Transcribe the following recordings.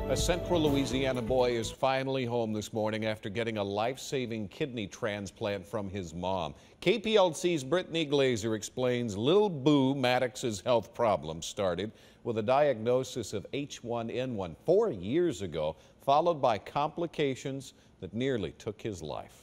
A central Louisiana boy is finally home this morning after getting a life-saving kidney transplant from his mom. KPLC's Brittany Glazer explains little Boo Maddox's health problems started with a diagnosis of H1N1 4 years ago, followed by complications that nearly took his life.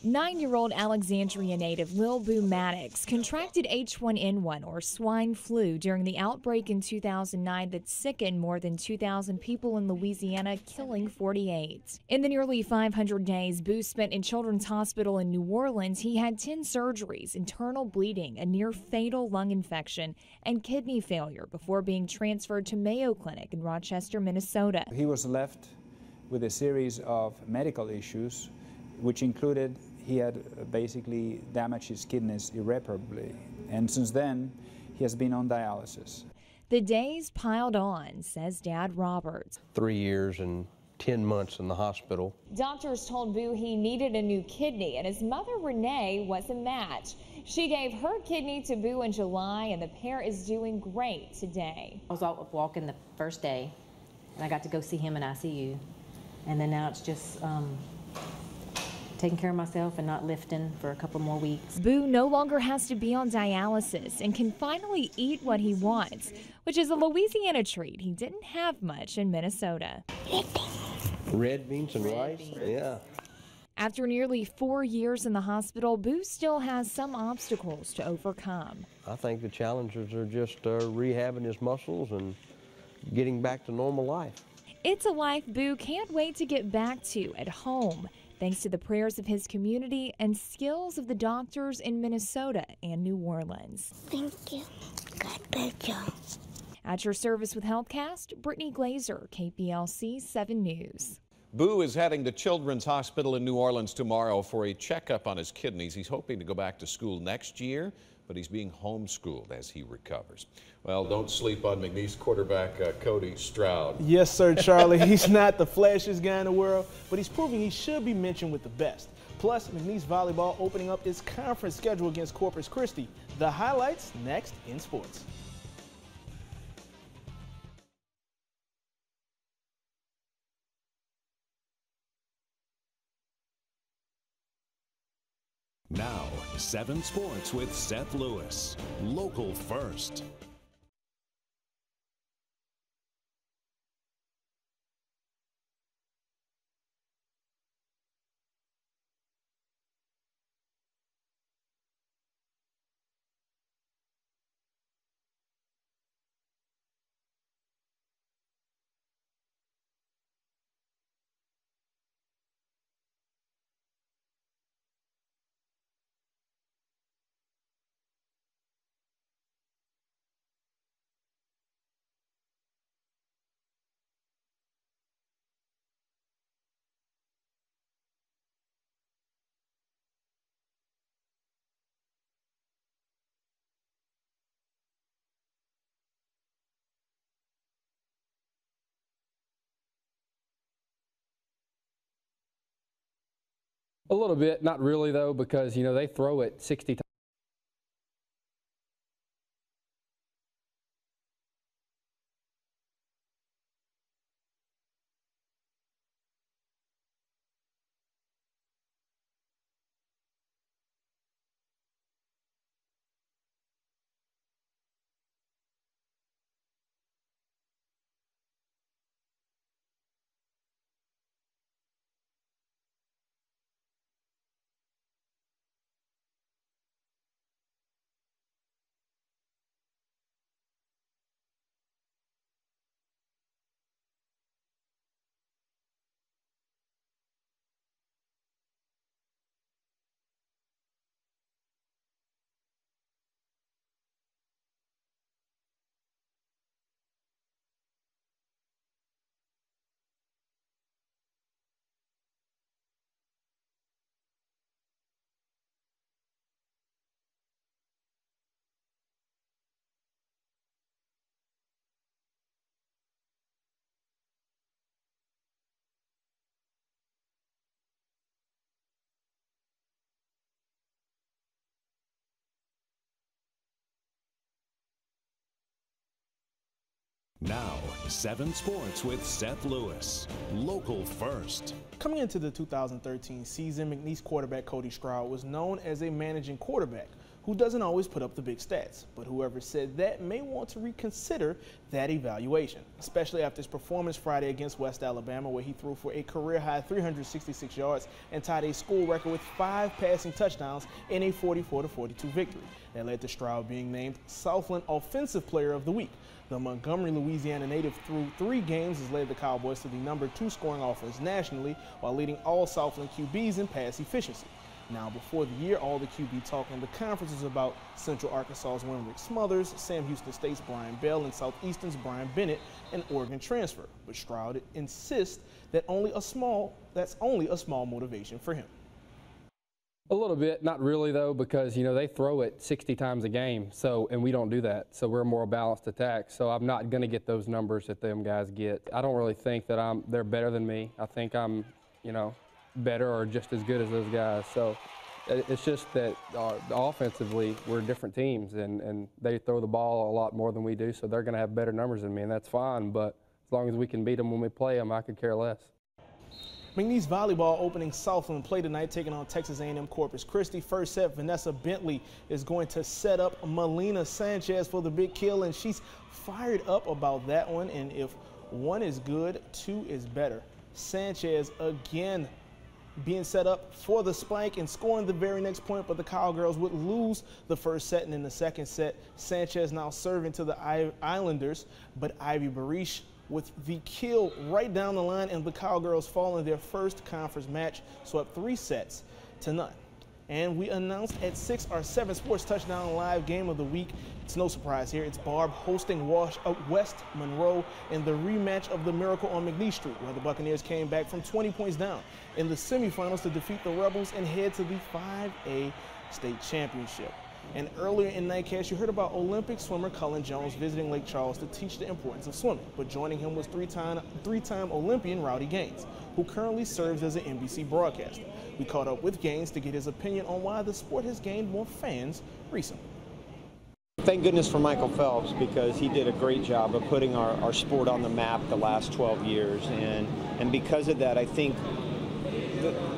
9-year-old Alexandria native Lil Boo Maddox contracted H1N1 or swine flu during the outbreak in 2009 that sickened more than 2,000 people in Louisiana, killing 48. In the nearly 500 days Boo spent in Children's Hospital in New Orleans, he had 10 surgeries, internal bleeding, a near-fatal lung infection, and kidney failure before being transferred to Mayo Clinic in Rochester, Minnesota. He was left with a series of medical issues, which included he had basically damaged his kidneys irreparably. And since then, he has been on dialysis. The days piled on, says Dad Robert. 3 years and 10 months in the hospital. Doctors told Boo he needed a new kidney, and his mother, Renee, was a match. She gave her kidney to Boo in July, and the pair is doing great today. I was out walking the first day, and I got to go see him in ICU. And then now it's just taking care of myself and not lifting for a couple more weeks. Boo no longer has to be on dialysis and can finally eat what he wants, which is a Louisiana treat he didn't have much in Minnesota. Red beans and rice? Yeah. After nearly 4 years in the hospital, Boo still has some obstacles to overcome. I think the challenges are just rehabbing his muscles and getting back to normal life. It's a life Boo can't wait to get back to at home, thanks to the prayers of his community and skills of the doctors in Minnesota and New Orleans. Thank you. God bless you. At your service with HealthCast, Brittany Glazer, KPLC 7 News. Boo is heading to Children's Hospital in New Orleans tomorrow for a checkup on his kidneys. He's hoping to go back to school next year, but he's being homeschooled as he recovers. Well, don't sleep on McNeese quarterback Cody Stroud. Yes, sir, Charlie. He's not the flashiest guy in the world, but he's proving he should be mentioned with the best. Plus, McNeese volleyball opening up its conference schedule against Corpus Christi. The highlights next in sports. Now, 7 Sports with Seth Lewis. Local first. A little bit, not really though, because they throw it 60 times. Now, 7 Sports with Seth Lewis, local first. Coming into the 2013 season, McNeese quarterback Cody Stroud was known as a managing quarterback who doesn't always put up the big stats. But whoever said that may want to reconsider that evaluation, especially after his performance Friday against West Alabama, where he threw for a career-high 366 yards and tied a school record with 5 passing touchdowns in a 44-42 victory. That led to Stroud being named Southland Offensive Player of the Week. The Montgomery, Louisiana native through 3 games has led the Cowboys to the #2 scoring offense nationally while leading all Southland QBs in pass efficiency. Now, before the year, all the QB talk in the conference is about Central Arkansas's Winrick Smothers, Sam Houston State's Brian Bell, and Southeastern's Brian Bennett, an Oregon transfer. But Stroud insists that that's only a small motivation for him. A little bit, not really though, because they throw it 60 times a game, and we don't do that. So we're a more balanced attack. So I'm not going to get those numbers that them guys get. I don't really think that they're better than me. I think I'm, better or just as good as those guys. So it's just that offensively we're different teams, and they throw the ball a lot more than we do. So they're going to have better numbers than me, and that's fine. But as long as we can beat them when we play them, I could care less. McNeese volleyball opening Southland play tonight, taking on Texas A&M Corpus Christi. First set, Vanessa Bentley is going to set up Melina Sanchez for the big kill, and she's fired up about that one. And if 1 is good, 2 is better. Sanchez again being set up for the spike and scoring the very next point, but the Cowgirls would lose the first set, and in the second set, Sanchez now serving to the Islanders, but Ivy Barish with the kill right down the line, and the Cowgirls fall in their first conference match, so up 3-0. And we announced at 6 our 7 Sports Touchdown Live game of the week. It's no surprise here. It's Barb hosting West Monroe in the rematch of the Miracle on McNeese Street, where the Buccaneers came back from 20 points down in the semifinals to defeat the Rebels and head to the 5A state championship. And earlier in Nightcast, you heard about Olympic swimmer Cullen Jones visiting Lake Charles to teach the importance of swimming. But joining him was three-time Olympian Rowdy Gaines, who currently serves as an NBC broadcaster. We caught up with Gaines to get his opinion on why the sport has gained more fans recently. Thank goodness for Michael Phelps, because he did a great job of putting our sport on the map the last 12 years. And because of that, I think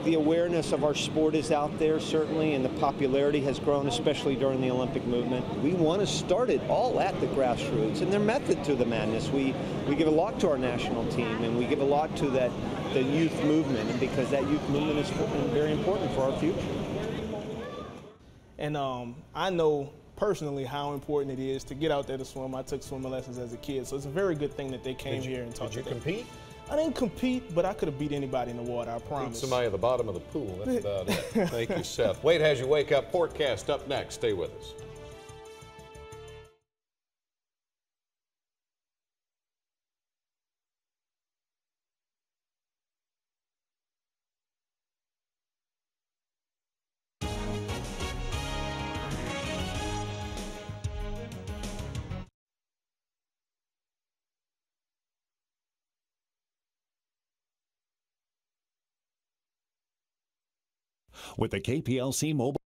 the awareness of our sport is out there, certainly, and the popularity has grown, especially during the Olympic movement. We want to start it all at the grassroots, and their method to the madness. We give a lot to our national team, and we give a lot to the youth movement, and because that youth movement is very important for our future. And I know personally how important it is to get out there to swim. I took swimming lessons as a kid, so it's a very good thing that they came here and taught. Did you compete? I didn't compete, but I could have beat anybody in the water, I promise. Beat somebody at the bottom of the pool, that's about it. Thank you, Seth. Wade has your Wake Up Forecast up next. Stay with us. With the KPLC mobile.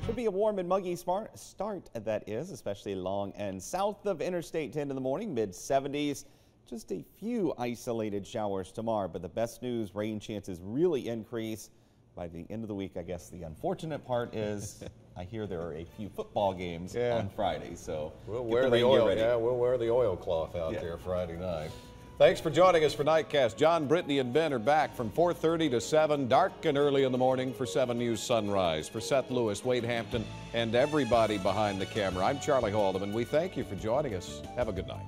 Could be a warm and muggy start, that is, especially along and south of Interstate 10 in the morning, mid-70s. Just a few isolated showers tomorrow, but the best news, rain chances really increase by the end of the week. I guess the unfortunate part is I hear there are a few football games on Friday, so we'll wear the oil. Yeah, we'll wear the oilcloth out there Friday night. Thanks for joining us for Nightcast. John, Brittany, and Ben are back from 4:30 to 7, dark and early in the morning for 7 News Sunrise. For Seth Lewis, Wade Hampton, and everybody behind the camera, I'm Charlie Haldeman. We thank you for joining us. Have a good night.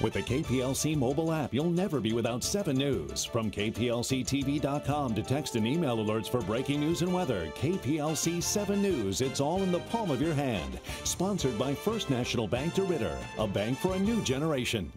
With the KPLC mobile app, you'll never be without 7 News. From KPLC-TV.com to text and email alerts for breaking news and weather. KPLC 7 News, it's all in the palm of your hand. Sponsored by First National Bank DeRidder, a bank for a new generation.